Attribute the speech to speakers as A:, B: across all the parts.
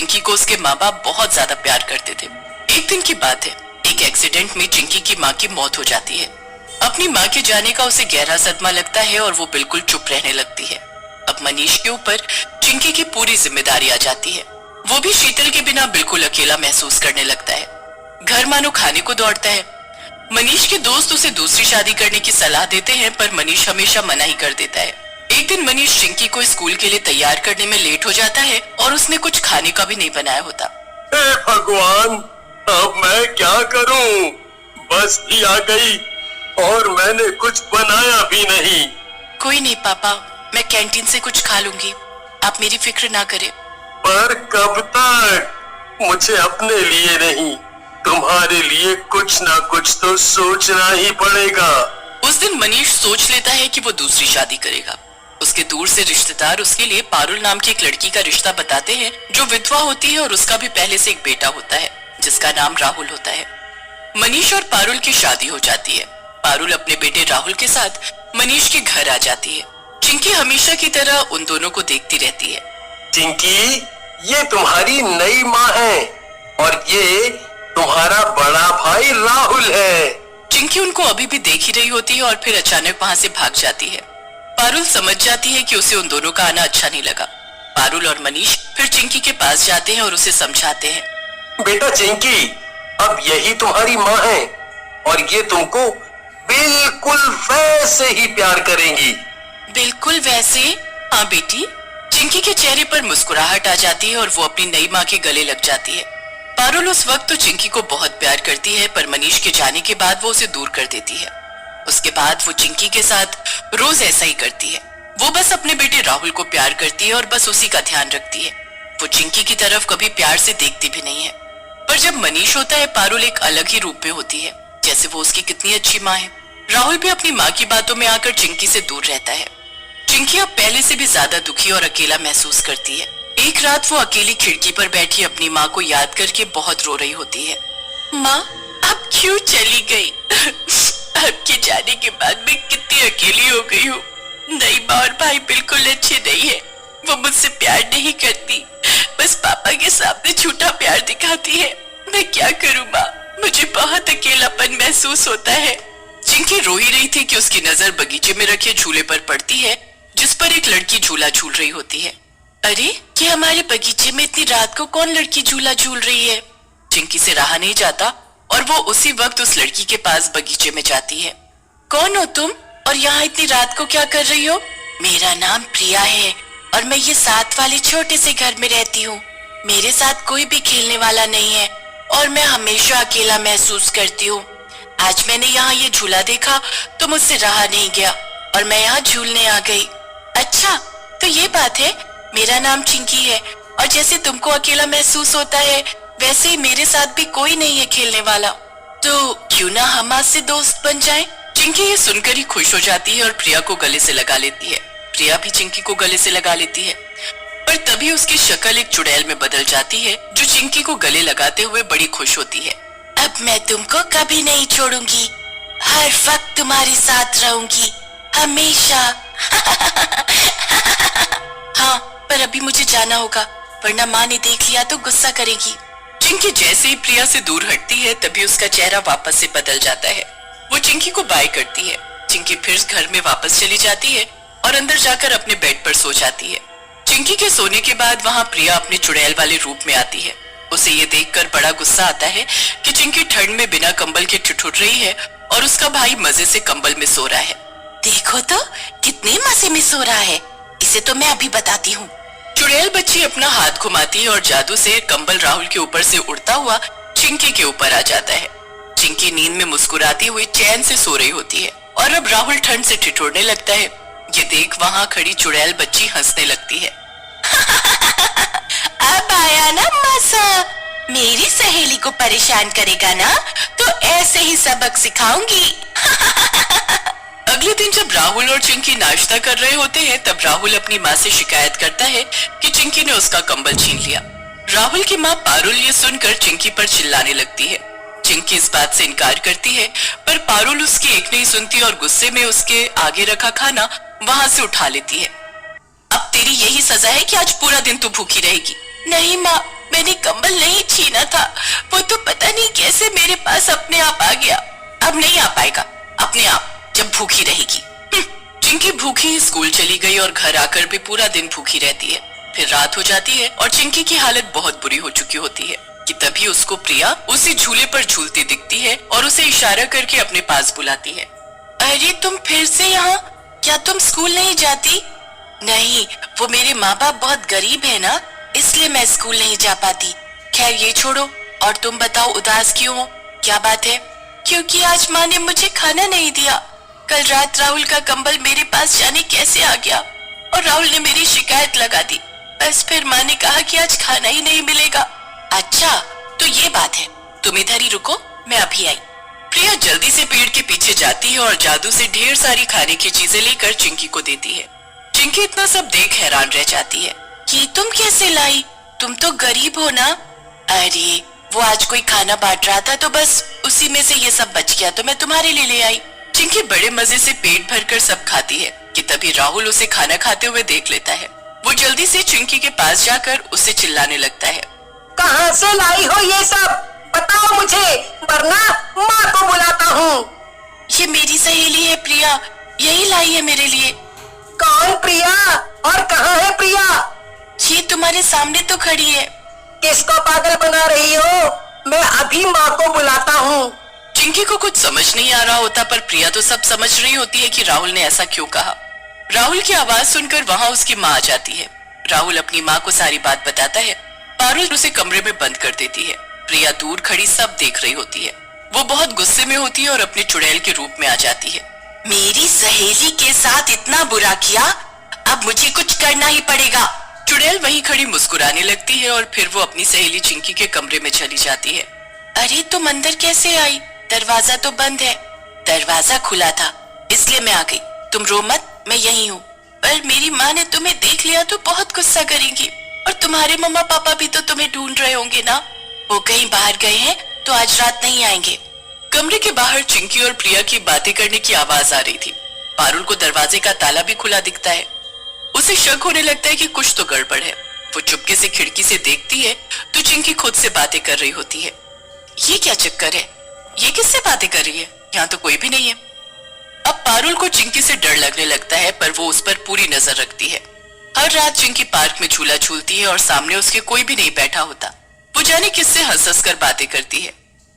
A: चिंकी को उसके माँ बाप बहुत ज्यादा प्यार करते थे। एक दिन की बात है, एक एक्सीडेंट में चिंकी की माँ की मौत हो जाती है। अपनी माँ के जाने का उसे गहरा सदमा लगता है और वो बिल्कुल चुप रहने लगती है। अब मनीष के ऊपर चिंकी की पूरी जिम्मेदारी आ जाती है। वो भी शीतल के बिना बिल्कुल अकेला महसूस करने लगता है। घर मानो खाने को दौड़ता है। मनीष के दोस्त उसे दूसरी शादी करने की सलाह देते हैं, पर मनीष हमेशा मना ही कर देता है। एक दिन मनीष चिंकी को स्कूल के लिए तैयार करने में लेट हो जाता है और उसने कुछ खाने का भी नहीं बनाया होता।
B: हे भगवान, अब मैं क्या करूं? बस ही आ गई और मैंने कुछ बनाया भी नहीं।
A: कोई नहीं पापा, मैं कैंटीन से कुछ खा लूंगी, आप मेरी फिक्र ना करें।
B: पर कब तक? मुझे अपने लिए नहीं, तुम्हारे लिए कुछ ना कुछ तो सोचना ही पड़ेगा।
A: उस दिन मनीष सोच लेता है कि वो दूसरी शादी करेगा। उसके दूर से रिश्तेदार उसके लिए पारुल नाम की एक लड़की का रिश्ता बताते हैं, जो विधवा होती है और उसका भी पहले से एक बेटा होता है जिसका नाम राहुल होता है। मनीष और पारुल की शादी हो जाती है। पारुल अपने बेटे राहुल के साथ मनीष के घर आ जाती है। चिंकी हमेशा की तरह उन दोनों को देखती रहती है।
B: चिंकी, ये तुम्हारी नई माँ है और ये तुम्हारा बड़ा भाई राहुल है।
A: चिंकी उनको अभी भी देख ही रही होती है और फिर अचानक वहाँ से भाग जाती है। पारुल समझ जाती है कि उसे उन दोनों का आना अच्छा नहीं लगा। पारुल और मनीष फिर चिंकी के पास जाते हैं और उसे समझाते हैं।
B: बेटा चिंकी, अब यही तुम्हारी माँ है और ये तुमको बिल्कुल वैसे ही प्यार करेंगी।
A: बिल्कुल वैसे? हाँ बेटी। चिंकी के चेहरे पर मुस्कुराहट आ जाती है और वो अपनी नई माँ के गले लग जाती है। पारुल उस वक्त तो चिंकी को बहुत प्यार करती है, पर मनीष के जाने के बाद वो उसे दूर कर देती है। उसके बाद वो चिंकी के साथ रोज ऐसा ही करती है। वो बस अपने बेटे राहुल को प्यार करती है और बस उसी का ध्यान रखती है। वो चिंकी की तरफ कभी प्यार से देखती भी नहीं है। पर जब मनीष होता है, पारुल एक अलग ही रूप में होती है, जैसे वो उसकी कितनी अच्छी माँ है। राहुल भी अपनी माँ की बातों में आकर चिंकी से दूर रहता है। चिंकी अब पहले से भी ज्यादा दुखी और अकेला महसूस करती है। एक रात वो अकेली खिड़की पर बैठी अपनी माँ को याद करके बहुत रो रही होती है। माँ, आप क्यों चली गई? आपके जाने के बाद मैं कितनी अकेली हो गई हूँ। नई माँ और भाई बिल्कुल अच्छे नहीं है। वो मुझसे प्यार नहीं करती, बस पापा के सामने झूठा प्यार दिखाती है। मैं क्या करूँ माँ, मुझे बहुत अकेलापन महसूस होता है। चिंकी रो ही रही थी कि उसकी नजर बगीचे में रखे झूले पर पड़ती है, जिस पर एक लड़की झूला झूल रही होती है। अरे, कि हमारे बगीचे में इतनी रात को कौन लड़की झूला झूल रही है? चिंकी से रहा नहीं जाता और वो उसी वक्त उस लड़की के पास बगीचे में जाती है। कौन हो तुम और यहाँ इतनी रात को क्या कर रही हो? मेरा नाम प्रिया है और मैं ये साथ वाले छोटे से घर में रहती हूँ। मेरे साथ कोई भी खेलने वाला नहीं है और मैं हमेशा अकेला महसूस करती हूँ। आज मैंने यहाँ ये झूला देखा तो मुझसे रहा नहीं गया और मैं यहाँ झूलने आ गई। अच्छा, तो ये बात है। मेरा नाम चिंकी है और जैसे तुमको अकेला महसूस होता है, वैसे ही मेरे साथ भी कोई नहीं है खेलने वाला। तो क्यों ना हम आज से दोस्त बन जाएं? चिंकी ये सुनकर ही खुश हो जाती है और प्रिया को गले से लगा लेती है। प्रिया भी चिंकी को गले से लगा लेती है, पर तभी उसकी शक्ल एक चुड़ैल में बदल जाती है, जो चिंकी को गले लगाते हुए बड़ी खुश होती है। अब मैं तुमको कभी नहीं छोड़ूंगी, हर वक्त तुम्हारे साथ रहूंगी, हमेशा। हाँ, पर अभी मुझे जाना होगा, वरना माँ ने देख लिया तो गुस्सा करेगी। चिंकी जैसे ही प्रिया से दूर हटती है, तभी उसका चेहरा वापस से बदल जाता है। वो चिंकी को बाय करती है। चिंकी फिर घर में वापस चली जाती है और अंदर जाकर अपने बेड पर सो जाती है। चिंकी के सोने के बाद वहाँ प्रिया अपने चुड़ैल वाले रूप में आती है। उसे ये देखकर बड़ा गुस्सा आता है कि चिंकी ठंड में बिना कंबल के ठिठुर रही है और उसका भाई मजे से कंबल में सो रहा है। देखो तो कितने मजे में सो रहा है, इसे तो मैं अभी बताती हूँ। चुड़ैल बच्ची अपना हाथ घुमाती है और जादू से कंबल राहुल के ऊपर से उड़ता हुआ चिंकी के ऊपर आ जाता है। चिंकी नींद में मुस्कुराती हुई चैन से सो रही होती है और अब राहुल ठंड से ठिठुरने लगता है। ये देख वहाँ खड़ी चुड़ैल बच्ची हंसने लगती है। अब आया ना मजा, मेरी सहेली को परेशान करेगा ना, तो ऐसे ही सबक सिखाऊंगी। अगले दिन जब राहुल और चिंकी नाश्ता कर रहे होते हैं, तब राहुल अपनी माँ से शिकायत करता है कि चिंकी ने उसका कंबल छीन लिया। राहुल की माँ पारुल ये सुनकर चिंकी पर चिल्लाने लगती है। चिंकी इस बात से इनकार करती है, पर पारुल उसकी एक नहीं सुनती और गुस्से में उसके आगे रखा खाना वहाँ से उठा लेती है। अब तेरी यही सजा है कि आज पूरा दिन तू भूखी रहेगी। नहीं माँ, मैं मैंने कंबल नहीं छीना था, वो तो पता नहीं कैसे मेरे पास अपने आप आ गया। अब नहीं आ पाएगा अपने आप, जब भूखी रहेगी। चिंकी भूखी ही स्कूल चली गई और घर आकर भी पूरा दिन भूखी रहती है। फिर रात हो जाती है और चिंकी की हालत बहुत बुरी हो चुकी होती है कि तभी उसको प्रिया उसी झूले पर झूलती दिखती है और उसे इशारा करके अपने पास बुलाती है। अरे तुम फिर से यहाँ? क्या तुम स्कूल नहीं जाती? नहीं, वो मेरे माँ बाप बहुत गरीब है ना, इसलिए मैं स्कूल नहीं जा पाती। खैर ये छोड़ो, और तुम बताओ उदास क्यों हो? क्या बात है? क्योंकि आज माँ ने मुझे खाना नहीं दिया। कल रात राहुल का कंबल मेरे पास जाने कैसे आ गया और राहुल ने मेरी शिकायत लगा दी। बस फिर माँ ने कहा कि आज खाना ही नहीं मिलेगा। अच्छा तो ये बात है, तुम इधर ही रुको, मैं अभी आई। प्रिया जल्दी से पेड़ के पीछे जाती है और जादू से ढेर सारी खाने की चीजें लेकर चिंकी को देती है। चिंकी इतना सब देख हैरान रह जाती है। ये तुम कैसे लाई? तुम तो गरीब हो ना। अरे वो आज कोई खाना बांट रहा था तो बस उसी में से ये सब बच गया तो मैं तुम्हारे लिए ले आई। चिंकी बड़े मजे से पेट भरकर सब खाती है कि तभी राहुल उसे खाना खाते हुए देख लेता है। वो जल्दी से चिंकी के पास जाकर उसे चिल्लाने लगता है।
C: कहाँ से लाई हो ये सब? बताओ मुझे, वरना माँ को बुलाता हूँ।
A: ये मेरी सहेली है प्रिया, यही लाई है मेरे लिए।
C: कौन प्रिया और कहाँ है प्रिया?
A: ये तुम्हारे सामने तो खड़ी है।
C: किसको पागल बना रही हो? मैं अभी माँ को बुलाता हूँ।
A: चिंकी को कुछ समझ नहीं आ रहा होता, पर प्रिया तो सब समझ रही होती है कि राहुल ने ऐसा क्यों कहा। राहुल की आवाज सुनकर वहाँ उसकी माँ आ जाती है। राहुल अपनी माँ को सारी बात बताता है। पारुल उसे कमरे में बंद कर देती है। प्रिया दूर खड़ी सब देख रही होती है। वो बहुत गुस्से में होती है और अपने चुड़ैल के रूप में आ जाती है। मेरी सहेली के साथ इतना बुरा किया, अब मुझे कुछ करना ही पड़ेगा। चुड़ैल वहीं खड़ी मुस्कुराने लगती है और फिर वो अपनी सहेली चिंकी के कमरे में चली जाती है। अरे तुम अंदर कैसे आई? दरवाजा तो बंद है। दरवाजा खुला था इसलिए मैं आ गई। तुम रो मत, मैं यही हूँ। पर मेरी माँ ने तुम्हें देख लिया तो बहुत गुस्सा करेंगी और तुम्हारे मम्मा पापा भी तो तुम्हें ढूंढ रहे होंगे ना। वो कहीं बाहर गए हैं तो आज रात नहीं आएंगे। कमरे के बाहर चिंकी और प्रिया की बातें करने की आवाज आ रही थी। पारुल को दरवाजे का ताला भी खुला दिखता है। उसे शक होने लगता है कि कुछ तो गड़बड़ है। वो चुपके से खिड़की से देखती है तो चिंकी खुद से बातें कर रही होती है। ये क्या चक्कर है? ये किससे बातें कर रही है? यहाँ तो कोई भी नहीं है। अब पारुल को चिंकी से डर लगने लगता है, पर वो उस पर पूरी नजर रखती है। हर रात चिंकी पार्क में झूला झूलती है और सामने उसके कोई भी नहीं बैठा होता। वो जाने किससे हंस हंस कर बातें करती है।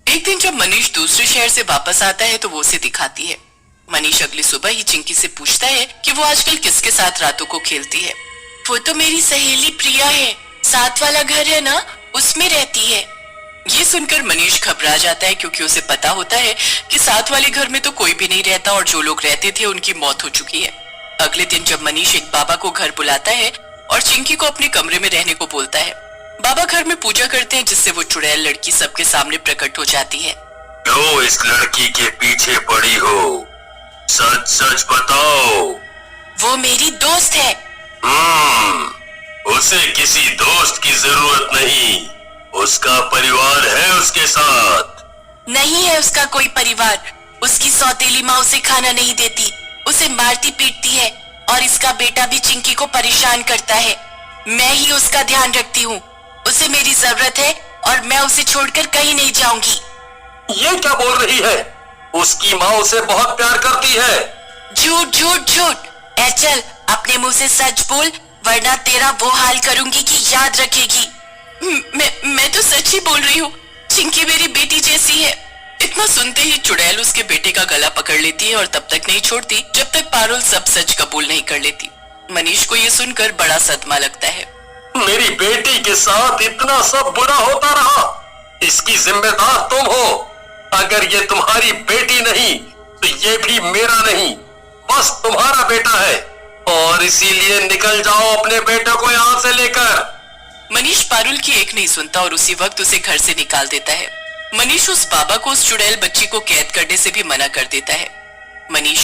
A: एक दिन जब मनीष दूसरे शहर से वापस आता है तो वो उसे दिखाती है। मनीष अगली सुबह ही चिंकी से पूछता है कि वो आजकल किसके साथ रातों को खेलती है। वो तो मेरी सहेली प्रिया है, साथ वाला घर है ना, उसमें रहती है। ये सुनकर मनीष घबरा जाता है क्योंकि उसे पता होता है कि साथ वाले घर में तो कोई भी नहीं रहता और जो लोग रहते थे उनकी मौत हो चुकी है। अगले दिन जब मनीष एक बाबा को घर बुलाता है और चिंकी को अपने कमरे में रहने को बोलता है, बाबा घर में पूजा करते हैं जिससे वो चुड़ैल लड़की सबके सामने प्रकट हो जाती है।
B: क्यों इस लड़की के पीछे पड़ी हो? सच सच बताओ।
A: वो मेरी दोस्त है।
B: उसे किसी दोस्त की जरूरत नहीं, उसका परिवार है उसके साथ।
A: नहीं है उसका कोई परिवार। उसकी सौतेली माँ उसे खाना नहीं देती, उसे मारती पीटती है और इसका बेटा भी चिंकी को परेशान करता है। मैं ही उसका ध्यान रखती हूँ। उसे मेरी जरूरत है और मैं उसे छोड़कर कहीं नहीं जाऊंगी।
B: ये क्या बोल रही है? उसकी माँ उसे बहुत प्यार करती है।
A: झूठ झूठ झूठ। ऐ चल अपने मुंह से सच बोल, वरना तेरा वो हाल करूंगी कि याद रखेगी। मैं तो सच ही बोल रही हूँ। चिंकी मेरी बेटी जैसी है। इतना सुनते ही चुड़ैल उसके बेटे का गला पकड़ लेती है और तब तक नहीं छोड़ती जब तक पारुल सब सच कबूल नहीं कर लेती। मनीष को ये सुनकर बड़ा सदमा लगता है।
B: मेरी बेटी के साथ इतना सब बुरा होता रहा, इसकी जिम्मेदार तुम हो। अगर ये तुम्हारी बेटी नहीं तो ये भी मेरा नहीं, बस तुम्हारा बेटा है और इसीलिए निकल जाओ अपने बेटे को यहाँ से लेकर।
A: मनीष पारुल की एक नहीं सुनता और उसी वक्त उसे घर से निकाल देता है। मनीष उस बाबा को उस चुड़ैल बच्ची को कैद करने से भी मना कर देता है। मनीष